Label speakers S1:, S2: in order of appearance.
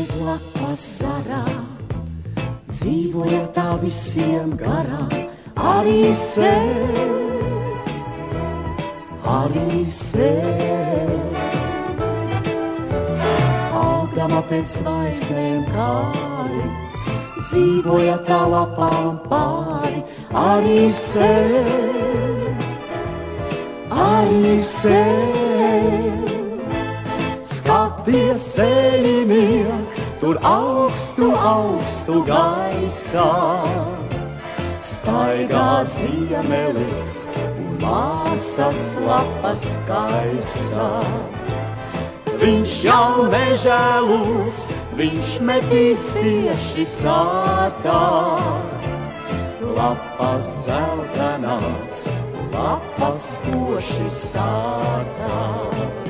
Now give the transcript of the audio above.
S1: aiz lapas zarā, dzīvoja tā visiem garā, arī sev. Augdama pēc zvaigznēm kāri, dzīvoja tā lapām pāri, arī sev. Skaties ceļiniek, tur augstu gaisā, staigā ziemelis un māsas lapas kaisā. Viņš jau nežēlos, viņš metīs tieši sātā, lapas dzeltenās, lapas koši sātā.